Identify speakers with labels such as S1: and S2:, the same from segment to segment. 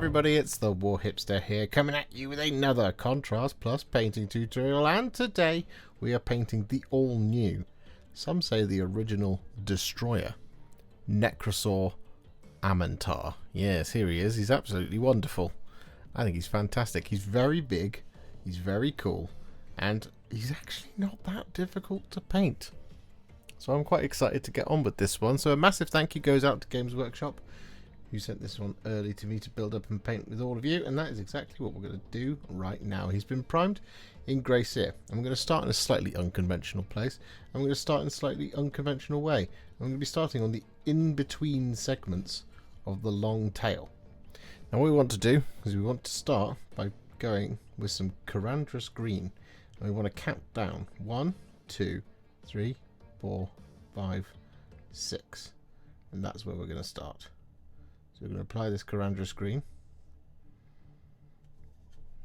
S1: everybody, it's the Warhipster here, coming at you with another Contrast Plus painting tutorial, and today we are painting the all-new, some say the original Destroyer, Nekrosor Ammentar. Yes, here he is. He's absolutely wonderful. I think he's fantastic. He's very big, he's very cool, and he's actually not that difficult to paint. So I'm quite excited to get on with this one. So a massive thank you goes out to Games Workshop, who sent this one early to me to build up and paint with all of you, and that is exactly what we're going to do right now. He's been primed in grey cere. I'm going to start in a slightly unconventional place. I'm going to start in a slightly unconventional way. I'm going to be starting on the in-between segments of the long tail. Now what we want to do is we want to start by going with some Karandras Green, and we want to count down 1, 2, 3, 4, 5, 6, and that's where we're going to start. So we're going to apply this Karandras Green,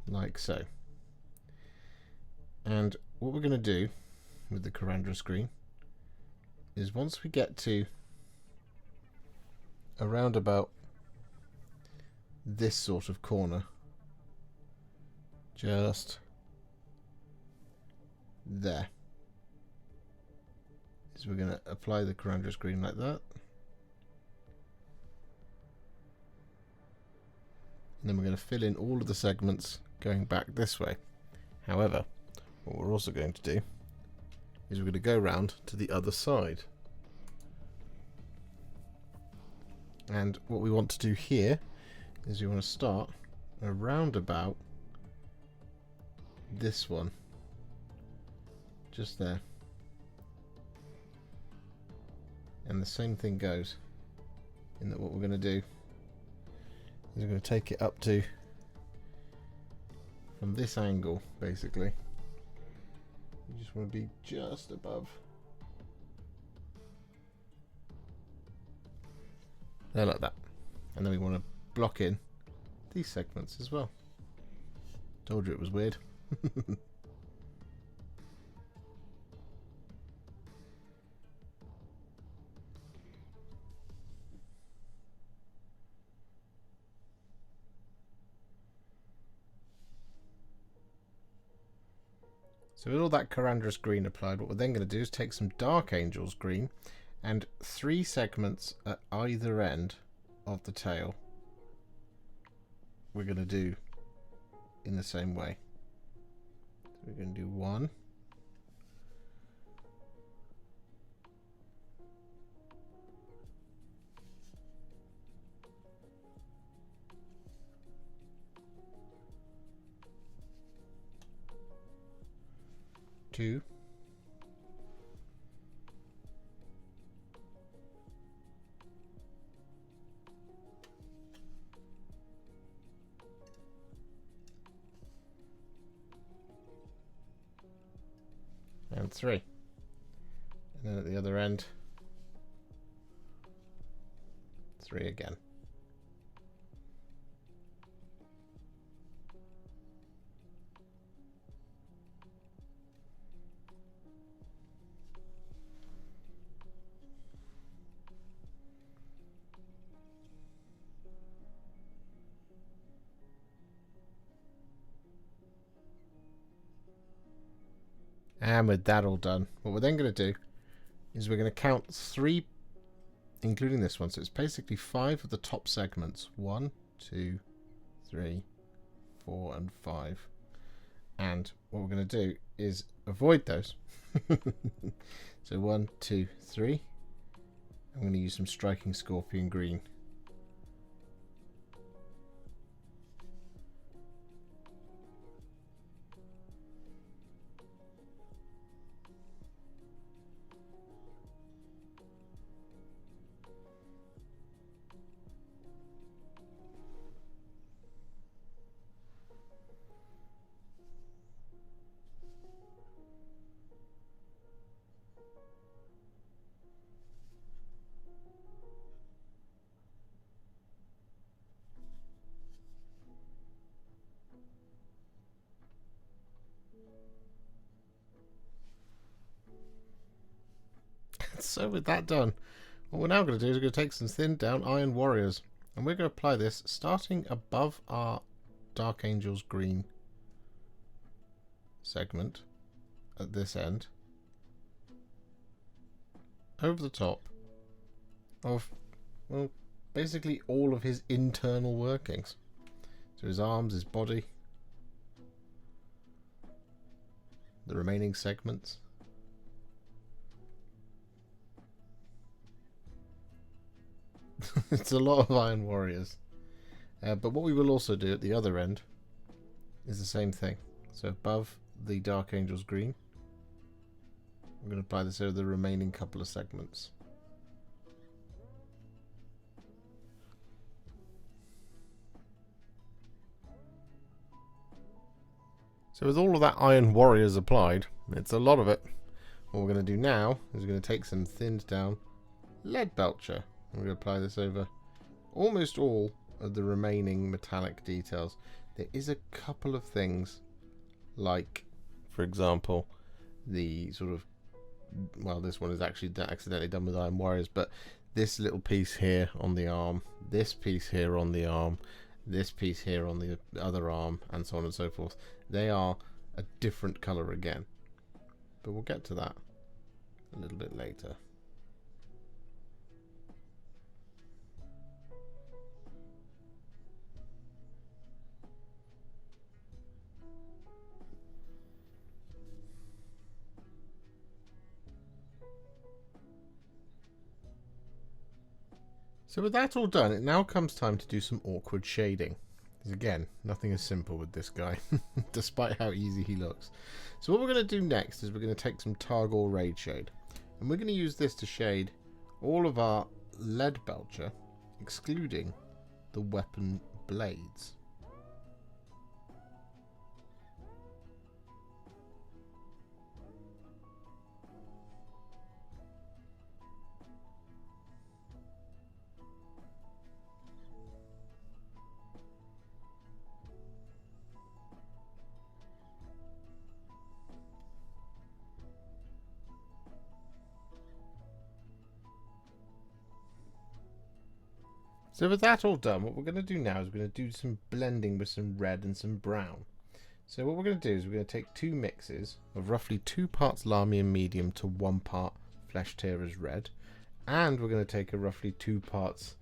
S1: like so. And what we're going to do with the Karandras Green is once we get to around about this sort of corner, just there, is we're going to apply the Karandras Green like that. And then we're going to fill in all of the segments going back this way. However, what we're also going to do is we're going to go round to the other side. And what we want to do here is we want to start around about this one, just there. And the same thing goes in that what we're going to do is we're going to take it up to, from this angle basically, you just want to be just above there, like that. And then we want to block in these segments as well. Told you it was weird. So with all that Karandras Green applied, what we're then going to do is take some Dark Angel's Green and 3 segments at either end of the tail we're going to do in the same way. So we're going to do 1, 2, and 3, and then at the other end 3 again. And with that all done, what we're then going to do is we're going to count 3, including this one. So it's basically 5 of the top segments. 1, 2, 3, 4, and 5. And what we're going to do is avoid those. So 1, 2, 3. I'm going to use some Striking Scorpion Green. So with that done, what we're now going to do is we're going to take some thinned down Iron Warriors, And we're going to apply this starting above our Dark Angel's Green segment at this end, over the top of, well, basically all of his internal workings. So his arms, his body, the remaining segments. It's a lot of Iron Warriors. But what we will also do at the other end is the same thing. So above the Dark Angel's Green, I'm going to apply this over the remaining couple of segments. So with all of that Iron Warriors applied, it's a lot of it. What we're going to do now is we're going to take some thinned down Leadbelcher. We're going to apply this over almost all of the remaining metallic details. There is a couple of things, like, for example, the sort of, well, this one is actually accidentally done with Iron Warriors, but this little piece here on the arm, this piece here on the arm, this piece here on the other arm, and so on and so forth, they are a different colour again. But we'll get to that a little bit later. So with that all done, it now comes time to do some awkward shading. Because again, nothing is simple with this guy, despite how easy he looks. So what we're going to do next is we're going to take some Targor Rageshade. And we're going to use this to shade all of our Leadbelcher, excluding the weapon blades. So with that all done, what we're going to do now is we're going to do some blending with some red and some brown. So what we're going to do is we're going to take two mixes of roughly 2 parts Lahmian Medium to 1 part Flesh Tearers Red, and we're going to take a roughly 2 parts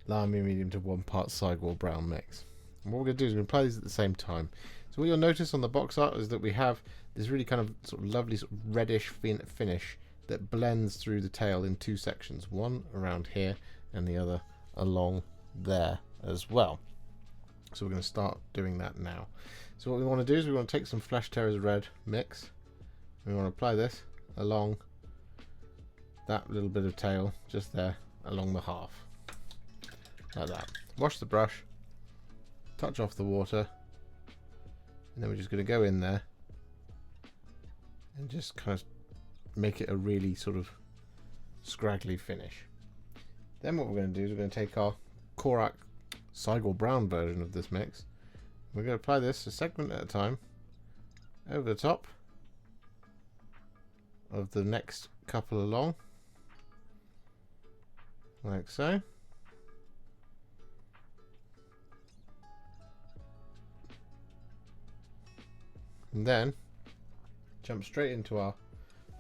S1: Lahmian Medium to 1 part Cygor Brown mix. And what we're going to do is we're going to apply these at the same time. So what you'll notice on the box art is that we have this really kind of sort of lovely sort of reddish finish that blends through the tail in 2 sections, one around here and the other along there as well. So we're going to start doing that now. So what we want to do is we want to take some Flesh Tearers Red mix. We want to apply this along that little bit of tail just there along the half, like that. Wash the brush, touch off the water, and then we're just going to go in there and just kind of make it a really sort of scraggly finish. Then what we're going to do is we're going to take our Corax Cygor Brown version of this mix. We're going to apply this a segment at a time over the top of the next couple along, like so. And then jump straight into our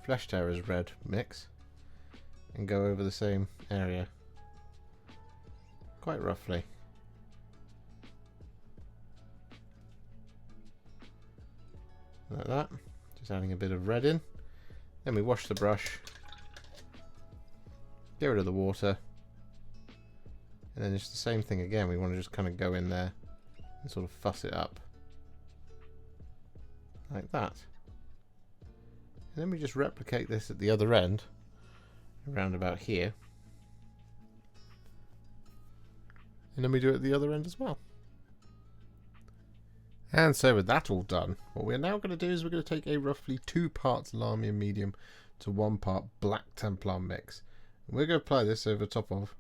S1: Flesh Tearers Red mix and go over the same area quite roughly. Like that. Just adding a bit of red in. Then we wash the brush, get rid of the water, and then just the same thing again. We want to just kind of go in there and sort of fuss it up like that. And then we just replicate this at the other end, around about here. And then we do it at the other end as well. And so with that all done, what we're now going to do is we're going to take a roughly 2 parts Lahmian Medium to 1 part Black Templar mix. And we're going to apply this over top of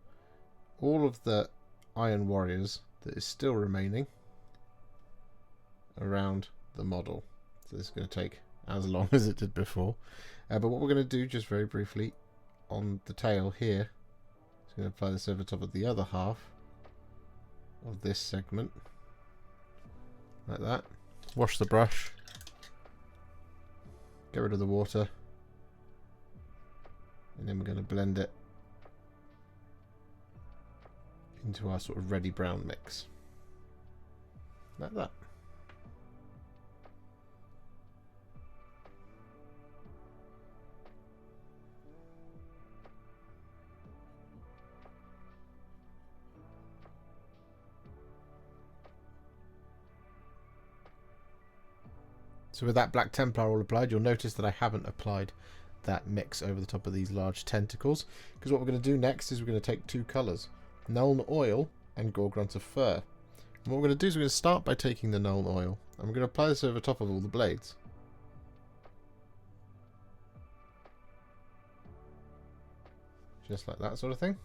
S1: all of the Iron Warriors that is still remaining around the model. So this is going to take as long as it did before. But what we're going to do, just very briefly, on the tail here, is going to apply this over top of the other half, of this segment. Like that. Wash the brush. Get rid of the water. And then we're going to blend it into our sort of reddy brown mix. Like that. So with that black Templar all applied, you'll notice that I haven't applied that mix over the top of these large tentacles, because what we're going to do next is we're going to take two colours, Nuln Oil and Gore-Grunta Fur. And what we're going to do is we're going to start by taking the Nuln Oil, and we're going to apply this over the top of all the blades. Just like that sort of thing.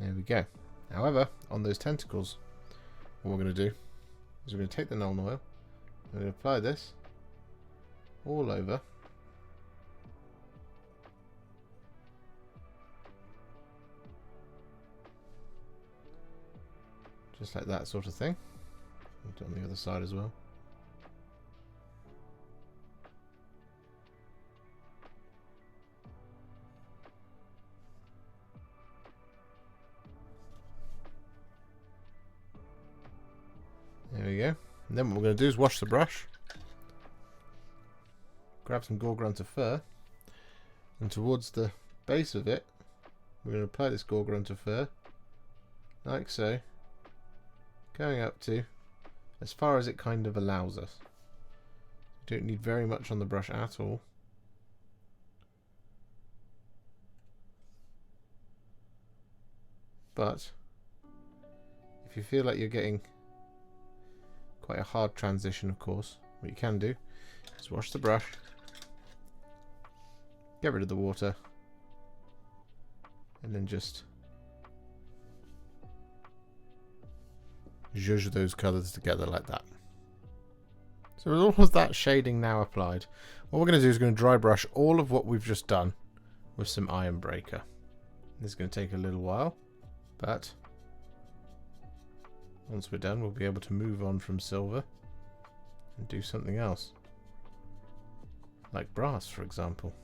S1: There we go. However, on those tentacles, what we're going to do is we're going to take the Nuln Oil, we're going to apply this all over. Just like that sort of thing. Do it on the other side as well. There we go. And then what we're going to do is wash the brush. Grab some Gore-Grunta Fur. And towards the base of it, we're going to apply this Gore-Grunta Fur. Like so. Going up to as far as it kind of allows us. You don't need very much on the brush at all. But if you feel like you're getting quite a hard transition, of course, what you can do is wash the brush, get rid of the water, and then just zhuzh those colours together like that. So with all of that shading now applied, what we're going to do is going to dry brush all of what we've just done with some Ironrbeaker. This is going to take a little while, but once we're done, we'll be able to move on from silver and do something else, like brass, for example.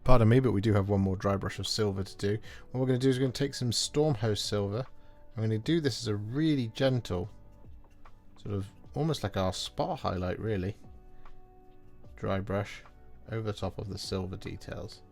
S1: Pardon me, but we do have one more dry brush of silver to do. What we're going to do is we're going to take some Stormhost Silver. I'm going to do this as a really gentle, sort of almost like our spot highlight really, dry brush over the top of the silver details.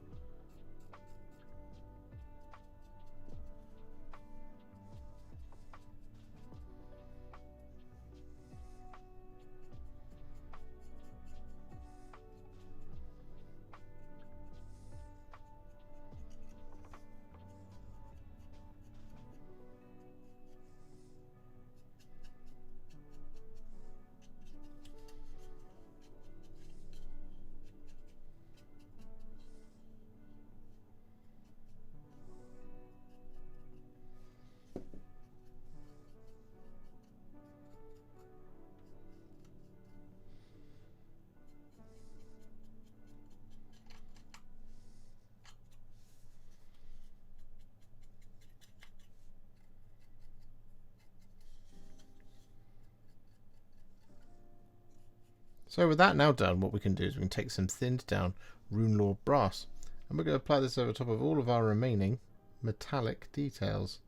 S1: So with that now done, what we can do is we can take some thinned down Runelord Brass, and we're going to apply this over top of all of our remaining metallic details.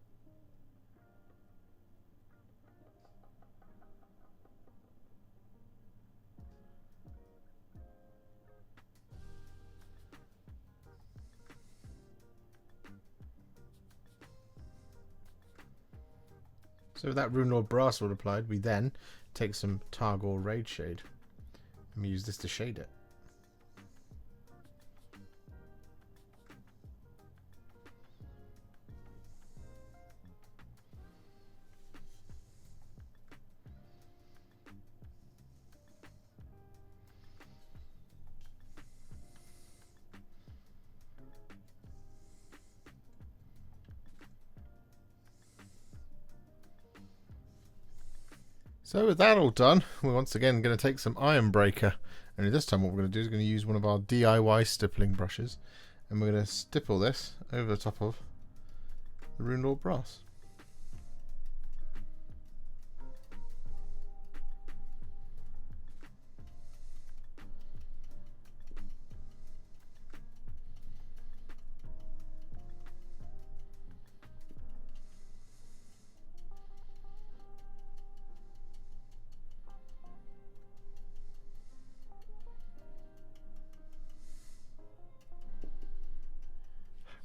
S1: So with that Runelord Brass all applied, we then take some Targor Rageshade and we use this to shade it. So with that all done, we're once again going to take some Ironrbeaker, and this time what we're going to do is going to use one of our DIY stippling brushes, and we're going to stipple this over the top of the Runelord Brass.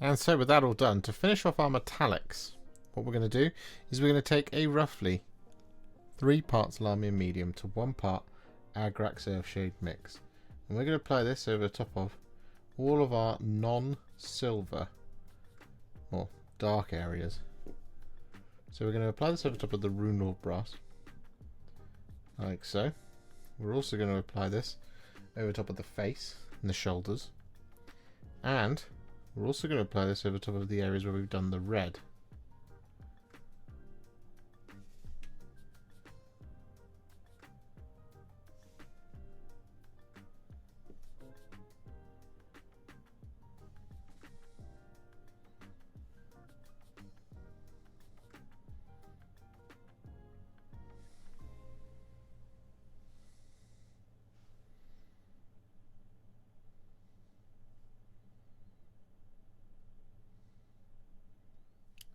S1: And so with that all done, to finish off our metallics, what we're going to do is we're going to take a roughly 3 parts Lahmian Medium to 1 part Agrax Earthshade mix. And we're going to apply this over the top of all of our non-silver or dark areas. So we're going to apply this over the top of the Runelord Brass, like so. We're also going to apply this over the top of the face and the shoulders. And we're also going to apply this over top of the areas where we've done the red.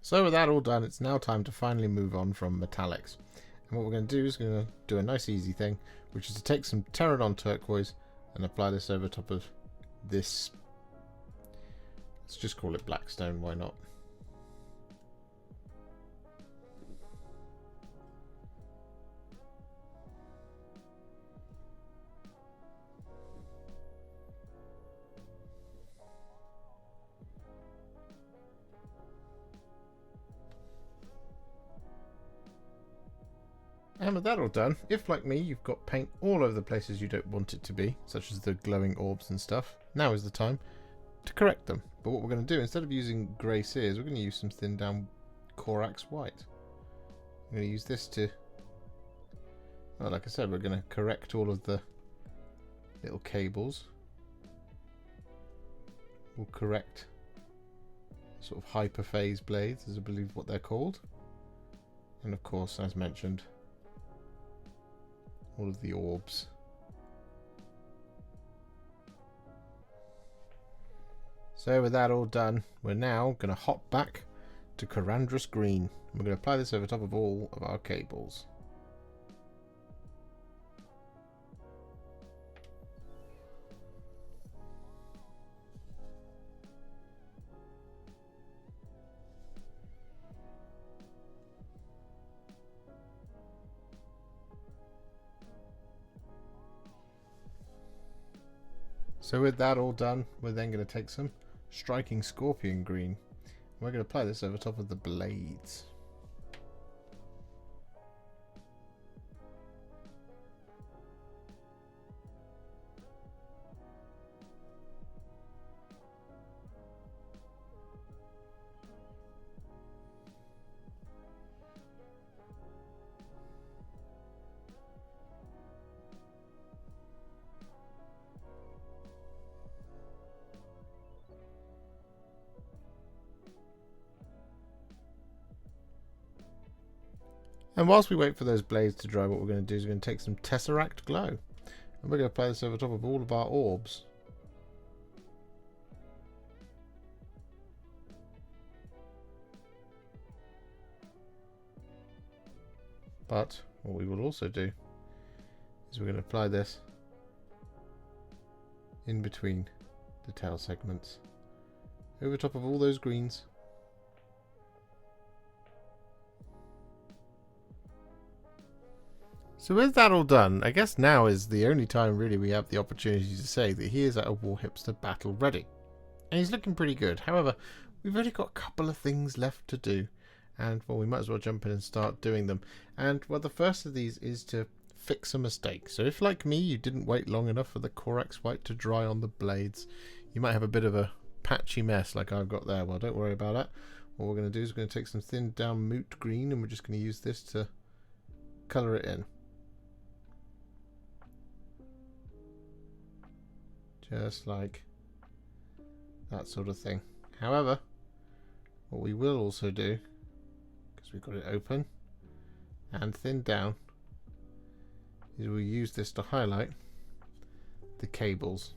S1: So with that all done, it's now time to finally move on from metallics. And what we're going to do is going to do a nice easy thing, which is to take some Terradon Turquoise and apply this over top of this. Let's just call it Blackstone, why not? And with that all done, if like me you've got paint all over the places you don't want it to be, such as the glowing orbs and stuff, now is the time to correct them. But what we're going to do, instead of using grey sears, we're going to use some thinned down Corax White. I'm going to use this to, well, like I said, we're going to correct all of the little cables. We'll correct sort of hyperphase blades, as I believe what they're called. And of course, as mentioned, all of the orbs. So with that all done, we're now going to hop back to Karandras Green. We're going to apply this over top of all of our cables. So with that all done, we're then going to take some Striking Scorpion Green. We're going to apply this over top of the blades. And whilst we wait for those blades to dry, what we're going to do is we're going to take some Tesseract Glow. And we're going to apply this over top of all of our orbs. But what we will also do is we're going to apply this in between the tail segments, over top of all those greens. So with that all done, I guess now is the only time really we have the opportunity to say that he is at a Warhipster battle ready. And he's looking pretty good. However, we've only got a couple of things left to do. And, well, we might as well jump in and start doing them. And, well, the first of these is to fix a mistake. So if, like me, you didn't wait long enough for the Corax White to dry on the blades, you might have a bit of a patchy mess like I've got there. Well, don't worry about that. What we're going to do is we're going to take some thinned down Moot Green, and we're just going to use this to colour it in. Just like that sort of thing. However, what we will also do, because we've got it open and thinned down, is we'll use this to highlight the cables.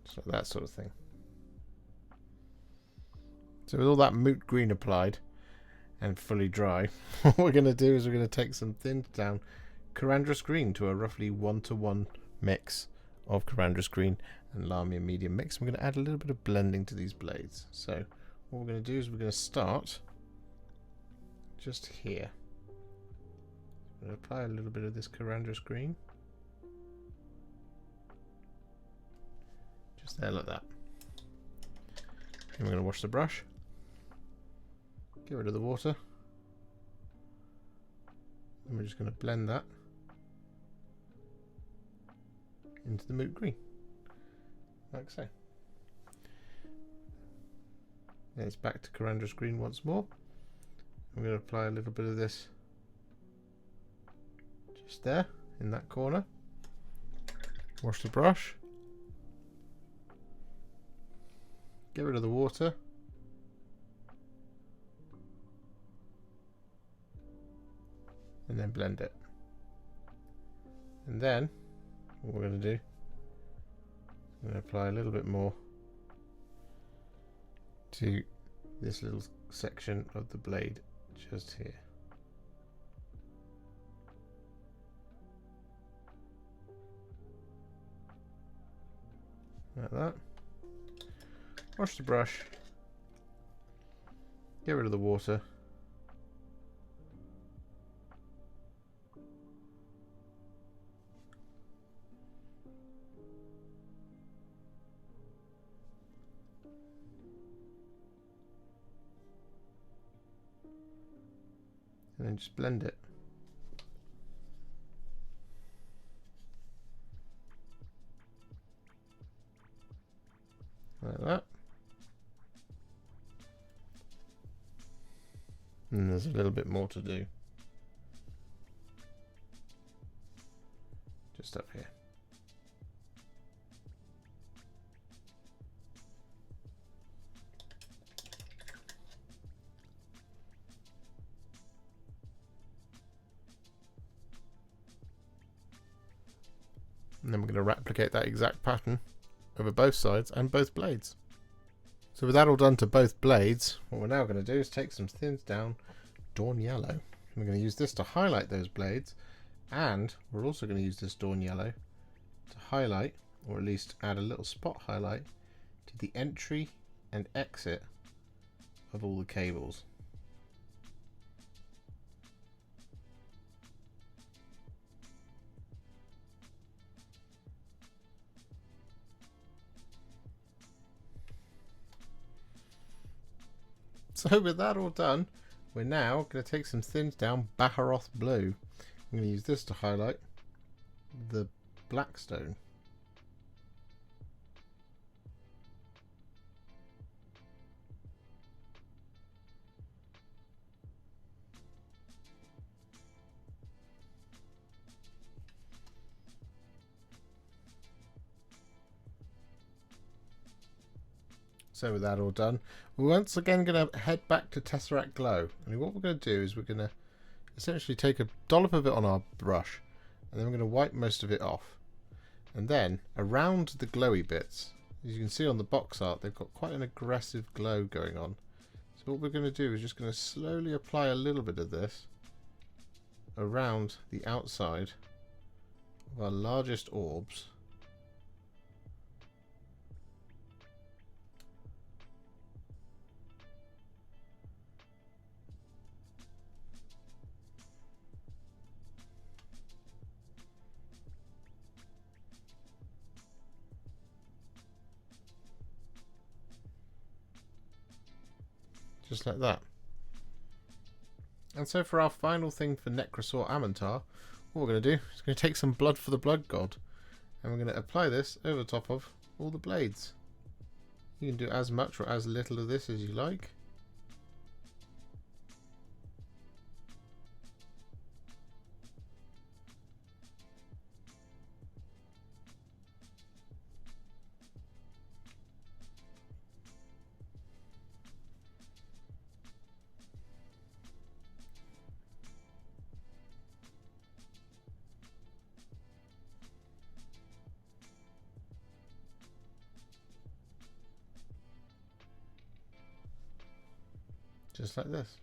S1: So that sort of thing. So with all that Moot Green applied and fully dry, what we're going to do is we're going to take some thinned down Karandras Green to a roughly 1-to-1 mix of Karandras Green and Lahmian Medium mix. We're going to add a little bit of blending to these blades. So what we're going to do is we're going to start just here. I'm going to apply a little bit of this Karandras Green. Just there like that. And we're going to wash the brush. Get rid of the water. And we're just going to blend that into the Moot Green, like so. Then it's back to Karandras Green once more. I'm going to apply a little bit of this just there in that corner. Wash the brush. Get rid of the water. And then blend it. And then what we're going to do, I'm going to apply a little bit more to this little section of the blade just here. Like that. Wash the brush. Get rid of the water. And then just blend it. Like that. And there's a little bit more to do. Just up here. And then we're going to replicate that exact pattern over both sides and both blades. So with that all done to both blades, what we're now going to do is take some thinned down Dorn Yellow. We're going to use this to highlight those blades, and we're also going to use this Dorn Yellow to highlight, or at least add a little spot highlight, to the entry and exit of all the cables. So with that all done, we're now going to take some thinned down Baharroth Blue. I'm going to use this to highlight the black stone. So with that all done, we're once again going to head back to Tesseract Glow. And what we're going to do is we're going to essentially take a dollop of it on our brush, and then we're going to wipe most of it off. And then around the glowy bits, as you can see on the box art, they've got quite an aggressive glow going on. So what we're going to do is just going to slowly apply a little bit of this around the outside of our largest orbs. Just like that. And so for our final thing for Nekrosor Ammentar, what we're going to do is going to take some blood for the blood god. And we're going to apply this over the top of all the blades. You can do as much or as little of this as you like. Just like this.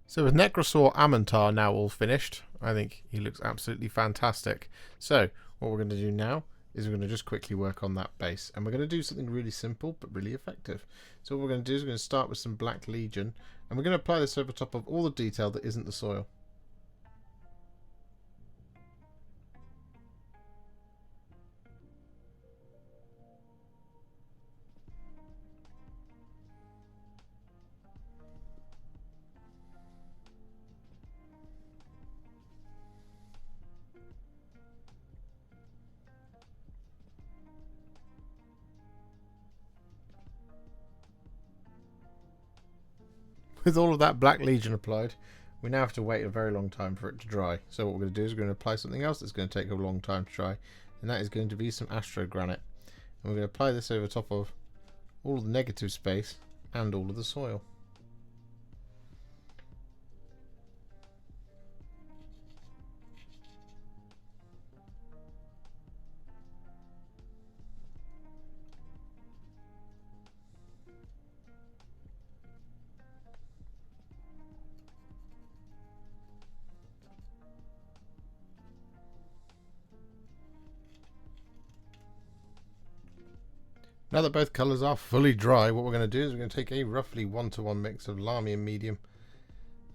S1: So with Nekrosor Ammentar now all finished, I think he looks absolutely fantastic. So what we're going to do now is we're going to just quickly work on that base. And we're going to do something really simple but really effective. So what we're going to do is we're going to start with some Black Legion. And we're going to apply this over top of all the detail that isn't the soil. With all of that Black Legion applied, we now have to wait a very long time for it to dry. So what we're going to do is we're going to apply something else that's going to take a long time to dry, and that is going to be some Astro Granite. And we're going to apply this over top of all of the negative space and all of the soil. Now that both colours are fully dry, what we're going to do is we're going to take a roughly 1-to-1 mix of Lahmian Medium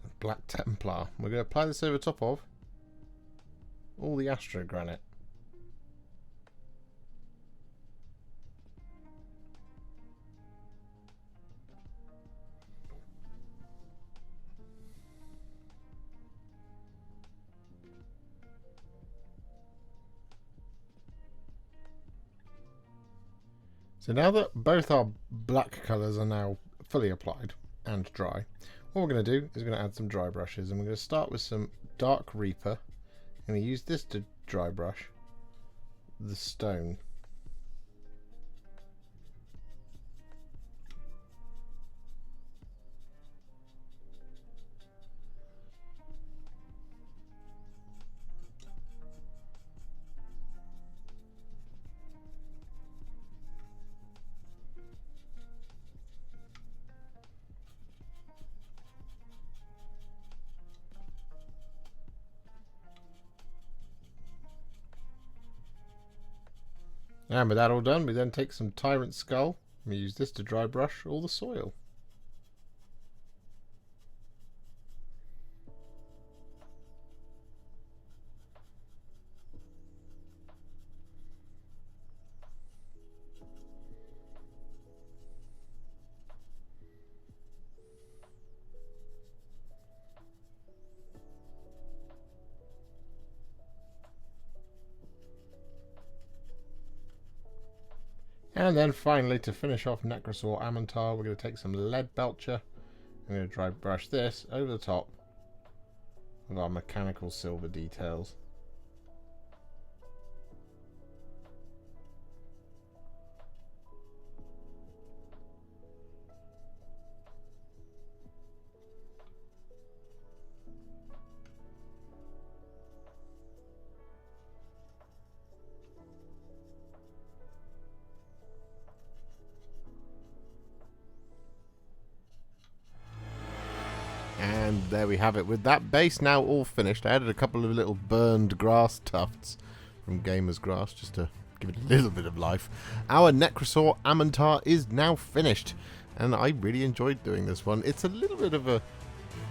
S1: and Black Templar. We're going to apply this over top of all the Astro Granite. So now that both our black colours are now fully applied and dry, what we're going to do is we're going to add some dry brushes, and we're going to start with some Dark Reaper. I'm going to use this to dry brush the stone. And with that all done, we then take some Tyrant Skull, and we use this to dry brush all the soil. And then finally, to finish off Nekrosor Ammentar, we're going to take some Leadbelcher. I'm going to dry brush this over the top of our mechanical silver details. And there we have it. With that base now all finished, I added a couple of little burned grass tufts from Gamer's Grass just to give it a little bit of life. Our Nekrosor Ammentar is now finished, and I really enjoyed doing this one. It's a little bit of a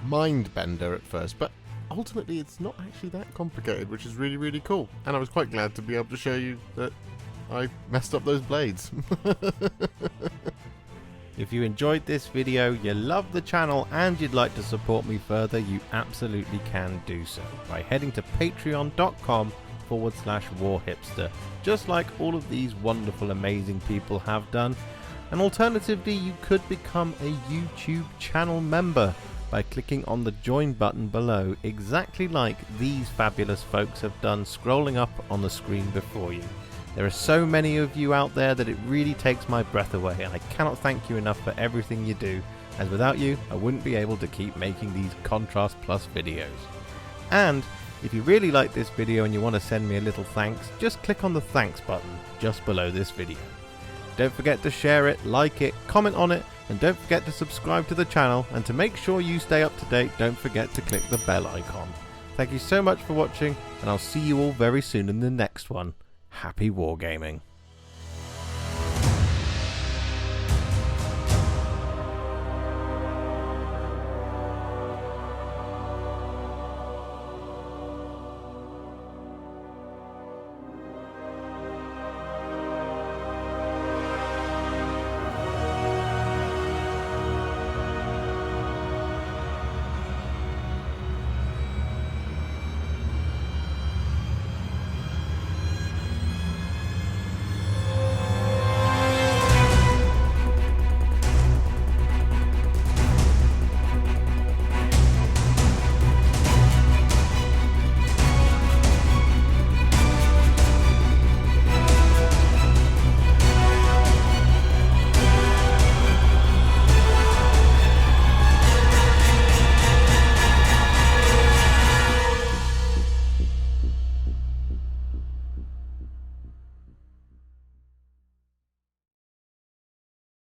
S1: mind bender at first, but ultimately it's not actually that complicated, which is really, really cool. And I was quite glad to be able to show you that I messed up those blades.
S2: If you enjoyed this video, you love the channel and you'd like to support me further, you absolutely can do so by heading to patreon.com/warhipster, just like all of these wonderful, amazing people have done. And alternatively, you could become a YouTube channel member by clicking on the join button below, exactly like these fabulous folks have done scrolling up on the screen before you. There are so many of you out there that it really takes my breath away, and I cannot thank you enough for everything you do, as without you I wouldn't be able to keep making these Contrast Plus videos. And if you really like this video and you want to send me a little thanks, just click on the thanks button just below this video. Don't forget to share it, like it, comment on it, and don't forget to subscribe to the channel, and to make sure you stay up to date, don't forget to click the bell icon. Thank you so much for watching, and I'll see you all very soon in the next one. Happy wargaming.